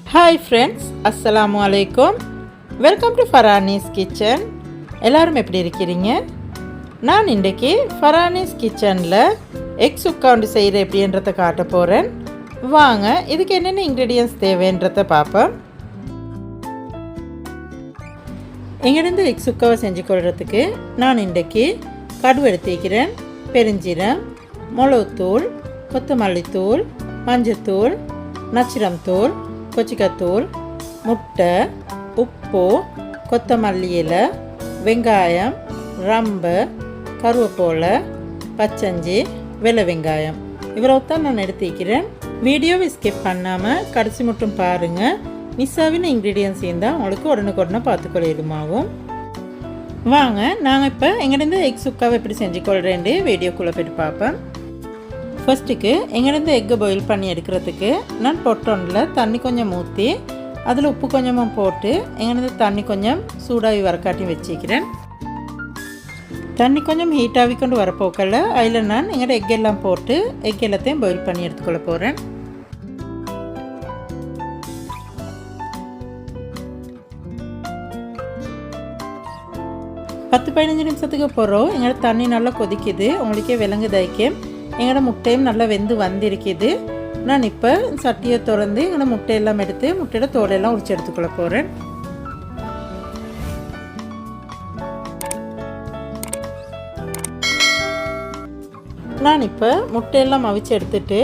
Hi friends, Assalamu alaikum. Welcome to Farani's kitchen. எல்லாரும் எப்படி இருக்கீங்க? நான் இன்றைக்கு Farani's kitchenல எக் சுக்கா செய்யற எப்படின்றத காட்ட போறேன். வாங்க இதுக்கு என்னென்ன ingredients தேவைன்றத பாப்போம். இங்கிருந்து எக் சுக்காவை செஞ்சு கொள்றதுக்கு நான் இன்றைக்கு கடுகு எடுத்துக்கிறேன், பெருஞ்சீரகம், மிளகுத்தூள், கொத்தமல்லி தூள், மஞ்சத்தூள், நச்சிரம் தூள், கொச்சிக்கத்தூள், முட்டை, உப்பு, கொத்தமல்லி இலை, வெங்காயம், ரம்பு, கருவேப்பிலை, பச்சஞ்சி, வெள்ளை வெங்காயம் இவ்வளவு தான் நான் எடுத்துக்கிறேன். வீடியோவை ஸ்கிப் பண்ணாமல் கடைசி மட்டும் பாருங்கள். மிஸ் ஆகின இன்க்ரீடியன்ஸ் இருந்தால் உங்களுக்கு உடனுக்குடனே பார்த்துக்கொள்ளிடுமாகும். வாங்க நாங்கள் இப்போ எங்கேருந்து எக் சுக்காவை எப்படி செஞ்சு கொள்கிறேன்ட்டு வீடியோக்குள்ளே போய்ட்டு பார்ப்பேன். ஃபர்ஸ்ட்டுக்கு எங்கேருந்து எக்கை பாயில் பண்ணி எடுக்கிறதுக்கு நான் பொட்டோனில் தண்ணி கொஞ்சம் ஊற்றி அதில் உப்பு கொஞ்சமாக போட்டு எங்கேருந்து தண்ணி கொஞ்சம் சூடாகி வரக்காட்டி வச்சுக்கிறேன். தண்ணி கொஞ்சம் ஹீட்டாகி கொண்டு வரப்போக்கல அதில் நான் எங்களோட எக் எல்லாம் போட்டு எக் எல்லாத்தையும் பாயில் பண்ணி எடுத்துக்கொள்ள போகிறேன். பத்து 15 நிமிஷத்துக்கு போகிறோம் எங்களோட தண்ணி நல்லா கொதிக்குது, உங்களுக்கே விளங்குதாய்க்கு எங்களோட முட்டையும் நல்லா வெந்து வந்திருக்குது. நான் இப்போ சட்டியை திறந்து எங்களோட முட்டையெல்லாம் எடுத்து முட்டையோட தோலையெல்லாம் உரிச்சு எடுத்துக்கொள்ள போகிறேன். நான் இப்போ முட்டையெல்லாம் அவிச்சு எடுத்துட்டு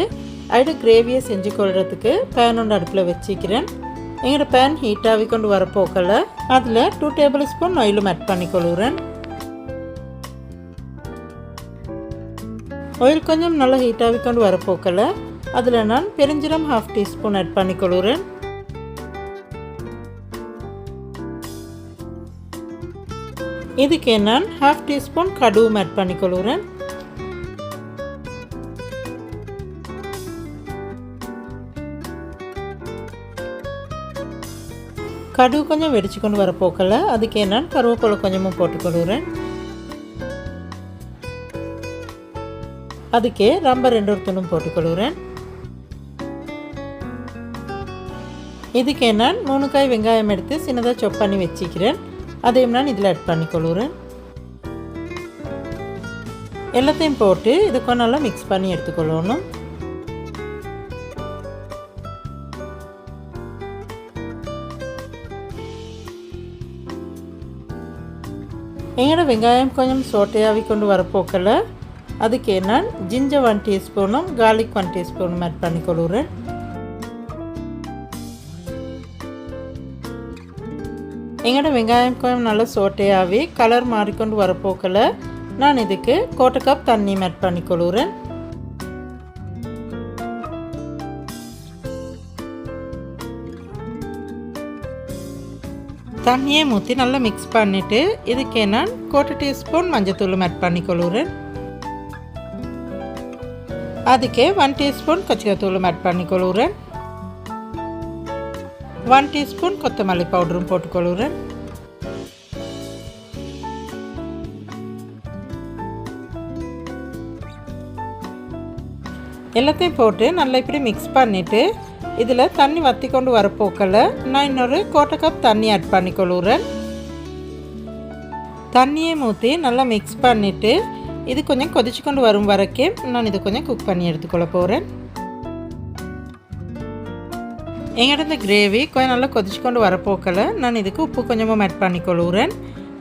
அதோட கிரேவியை செஞ்சு கொள்றதுக்கு பேன் ஒன்று அடுப்பில் வச்சுக்கிறேன். எங்களோட பேன் ஹீட்டாகி கொண்டு வரப்போக்கல அதில் 2 டேபிள் ஸ்பூன் ஆயிலும் ஆட் பண்ணி கொள்கிறேன். ஆயில் கொஞ்சம் நல்லா ஹீட்டாகி கொண்டு வரப்போக்கல அதில் நான் பெருஞ்சீரகம் 1/2 டீஸ்பூன் ஆட் பண்ணி கொள்கிறேன். இதுக்கு நான் 1/2 டீஸ்பூன் கடுகு ஆட் பண்ணி கொள்கிறேன். கடுகு கொஞ்சம் வெடிச்சு கொண்டு வரப்போக்கல அதுக்கு நான் கருவேப்பிலை கொஞ்சமாக போட்டுக்கொள்கிறேன். அதுக்கே ரொம்ப 2 துண்டும் போட்டுக்கொள்கிறேன். இதுக்கு நான் 3 காய் வெங்காயம் எடுத்து சின்னதாக சாப் பண்ணி வச்சுக்கிறேன். அதையும் நான் இதில் ஆட் பண்ணிக்கொள்கிறேன். எல்லாத்தையும் போட்டு இதுக்கு நல்லா மிக்ஸ் பண்ணி எடுத்துக்கொள்ளணும். எங்களோட வெங்காயம் கொஞ்சம் சோட்டையாகி கொண்டு வரப்போக்கல அதுக்கு நான் ஜிஞ்சர் 1 டீஸ்பூனும் கார்லிக் 1 டீஸ்பூனும் ஆட் பண்ணி கொள்கிறேன். எங்களோட வெங்காயம் கொஞ்சம் நல்லா சோட்டையாகி கலர் மாறிக்கொண்டு வரப்போக்கல நான் இதுக்கு 1/4 கப் தண்ணி ஆட் பண்ணி கொள்கிறேன். தண்ணியை ஊற்றி நல்லா மிக்ஸ் பண்ணிவிட்டு இதுக்கே நான் 1/4 டீஸ்பூன் மஞ்சத்தூள் ஆட் பண்ணி கொள்கிறேன். அதுக்கே 1 டீஸ்பூன் கொச்சிக்கத்தூள் ஆட் பண்ணி கொள்கிறேன். 1 டீஸ்பூன் கொத்தமல்லி பவுடரும் போட்டுக்கொள்கிறேன். எல்லாத்தையும் போட்டு நல்லா இப்படி மிக்ஸ் பண்ணிவிட்டு இதில் தண்ணி வற்றி கொண்டு வரப்போக்கல நான் இன்னொரு 1/4 கப் தண்ணி ஆட் பண்ணி கொள்கிறேன். தண்ணியை ஊற்றி நல்லா மிக்ஸ் பண்ணிவிட்டு இது கொஞ்சம் கொதிச்சு கொண்டு வரும் வரைக்கும் நான் இதை கொஞ்சம் குக் பண்ணி எடுத்துக்கொள்ள போகிறேன். எங்கிட்ட இந்த கிரேவி கொஞ்சம் நல்லா கொதிச்சு கொண்டு வரப்போக்கல நான் இதுக்கு உப்பு கொஞ்சமாக ஆட் பண்ணி கொள்கிறேன்.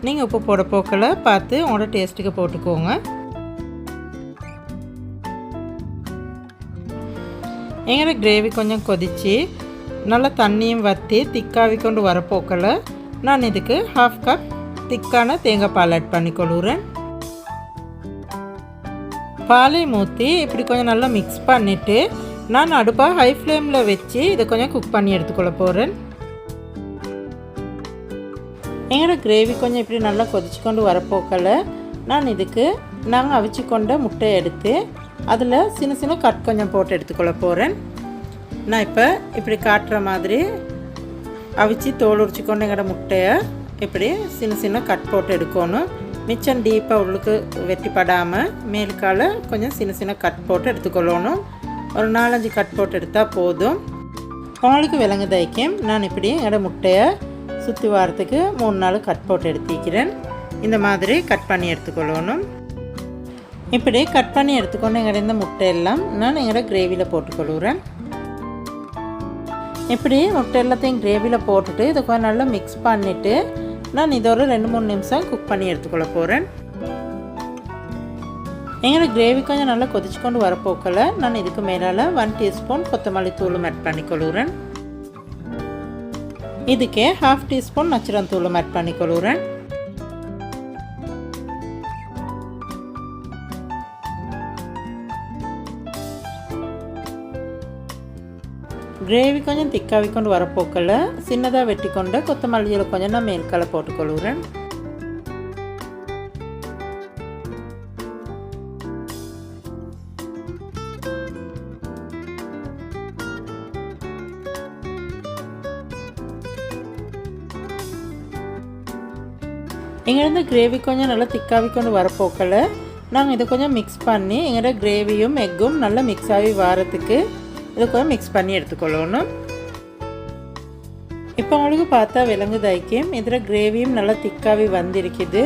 நீங்கள் உப்பு போட போக்கல பார்த்து உங்களோட டேஸ்ட்டுக்கு போட்டுக்கோங்க. எங்களோட கிரேவி கொஞ்சம் கொதித்து நல்லா தண்ணியும் வற்றி திக்காகி கொண்டு வரப்போக்கல நான் இதுக்கு 1/2 கப் திக்கான தேங்காய் பால் ஆட் பண்ணி கொள்கிறேன். பாலையும் ஊற்றி இப்படி கொஞ்சம் நல்லா மிக்ஸ் பண்ணிவிட்டு நான் அடுப்பாக ஹை ஃப்ளேமில் வச்சு இதை கொஞ்சம் குக் பண்ணி எடுத்துக்கொள்ள போகிறேன். எங்களோட கிரேவி கொஞ்சம் இப்படி நல்லா கொதிச்சு கொண்டு வரப்போக்கல நான் இதுக்கு நாங்கள் அவிச்சு கொண்ட முட்டையை எடுத்து அதில் சின்ன சின்ன கட் கொஞ்சம் போட்டு எடுத்துக்கொள்ள போகிறேன். நான் இப்போ இப்படி காட்டுற மாதிரி அவிச்சு தோல் உரிச்சு கொண்டு எங்களோட முட்டையை இப்படி சின்ன சின்ன கட் போட்டு எடுக்கணும். மிச்சம் டீப்பாக உள்ளுக்கு வெட்டிப்படாமல் மேலுக்கால கொஞ்சம் சின்ன சின்ன கட் போட்டு எடுத்துக்கொள்ளணும். ஒரு 4-5 கட் போட்டு எடுத்தால் போதும். உங்களுக்கு விளங்குதைக்கும் நான் இப்படி என்னோட முட்டையை சுற்றி வாரத்துக்கு 3-4 கட் போட்டு எடுத்துக்கிறேன். இந்த மாதிரி கட் பண்ணி எடுத்துக்கொள்ளணும். இப்படி கட் பண்ணி எடுத்துக்கொண்டு எங்களோட இந்த முட்டையெல்லாம் நான் எங்களோட கிரேவியில் போட்டுக்கொள்கிறேன். இப்படி முட்டை எல்லாத்தையும் கிரேவியில் போட்டுட்டு இதை கொஞ்சம் நல்லா மிக்ஸ் பண்ணிவிட்டு நான் இதை ஒரு 2-3 நிமிஷம் குக் பண்ணி எடுத்துக்கொள்ள போகிறேன். எங்களோட கிரேவி கொஞ்சம் நல்லா கொதிச்சு கொண்டு வரப்போக்கில் நான் இதுக்கு மேலால் 1 டீஸ்பூன் கொத்தமல்லி தூளும் ஆட் பண்ணிக்கொள்கிறேன். இதுக்கே 1/2 டீஸ்பூன் நச்சரம் தூளும் ஆட் பண்ணிக்கொள்கிறேன். கிரேவி கொஞ்சம் திக்காவி கொண்டு வரப்போக்கில் சின்னதாக வெட்டி கொண்டு கொத்தமல்லியில் கொஞ்சம் நான் மேல்கால போட்டுக்கொள்கிறேன். எங்கேருந்து கிரேவி கொஞ்சம் நல்லா திக்காவி கொண்டு வரப்போக்கில் நாங்கள் இதை கொஞ்சம் மிக்ஸ் பண்ணி எங்களோட கிரேவியும் எக்கும் நல்லா மிக்ஸ் ஆகி வாரத்துக்கு இதை கொஞ்சம் மிக்ஸ் பண்ணி எடுத்துக்கொள்ளணும். இப்போ உங்களுக்கு பார்த்தா விளங்குதாய்க்கும் இதில் கிரேவியும் நல்லா திக்காவி வந்திருக்குது.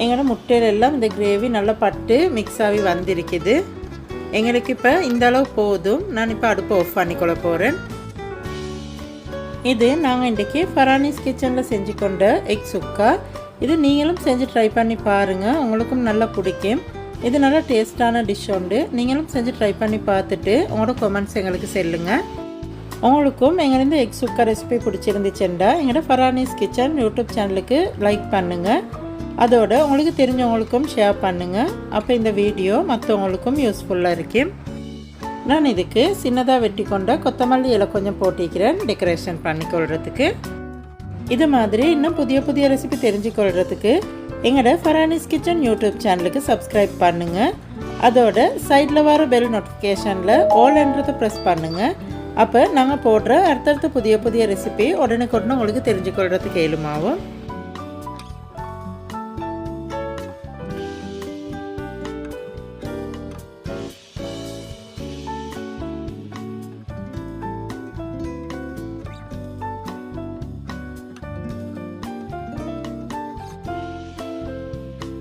எங்களோட முட்டையிலெல்லாம் இந்த கிரேவி நல்லா பட்டு மிக்ஸ் ஆகி வந்திருக்குது. எங்களுக்கு இப்போ இந்த அளவு போதும். நான் இப்போ அடுப்பை ஆஃப் பண்ணிக்கொள்ள போகிறேன். இது நாங்கள் இன்றைக்கி ஃபரானிஸ் கிச்சனில் செஞ்சு கொண்ட எக் சுக்கா. இது நீங்களும் செஞ்சு ட்ரை பண்ணி பாருங்கள், உங்களுக்கும் நல்லா பிடிக்கும். இது நல்லா டேஸ்டான டிஷ் உண்டு. நீங்களும் செஞ்சு ட்ரை பண்ணி பார்த்துட்டு உங்களோட கமெண்ட்ஸ் எங்களுக்கு சொல்லுங்கள். உங்களுக்கும் எங்கேருந்து எக் சுக்கா ரெசிபி பிடிச்சிருந்துச்சுண்டா எங்களோட ஃபரானிஸ் கிச்சன் யூடியூப் சேனலுக்கு லைக் பண்ணுங்கள். அதோட உங்களுக்கு தெரிஞ்சவங்களுக்கும் ஷேர் பண்ணுங்கள். அப்போ இந்த வீடியோ மற்றவங்களுக்கும் யூஸ்ஃபுல்லாக இருக்கும். நான் இதுக்கு சின்னதாக வெட்டி கொண்ட கொத்தமல்லி இலை கொஞ்சம் போட்டிக்கிறேன் டெக்கரேஷன் பண்ணிக்கொள்கிறதுக்கு. இது மாதிரி இன்னும் புதிய புதிய ரெசிபி தெரிஞ்சுக்கொள்கிறதுக்கு எங்களோட ஃபரானிஸ் கிச்சன் யூடியூப் சேனலுக்கு சப்ஸ்கிரைப் பண்ணுங்கள். அதோட சைடில் வர பெல் நோட்டிஃபிகேஷனில் ஆல்ன்றதை ப்ரெஸ் பண்ணுங்கள். அப்போ நாங்கள் போடுற அடுத்தடுத்த புதிய புதிய ரெசிபி உடனுக்குடனே உங்களுக்கு தெரிஞ்சுக்கொள்கிறதுக்கு ஏழுமாவும்.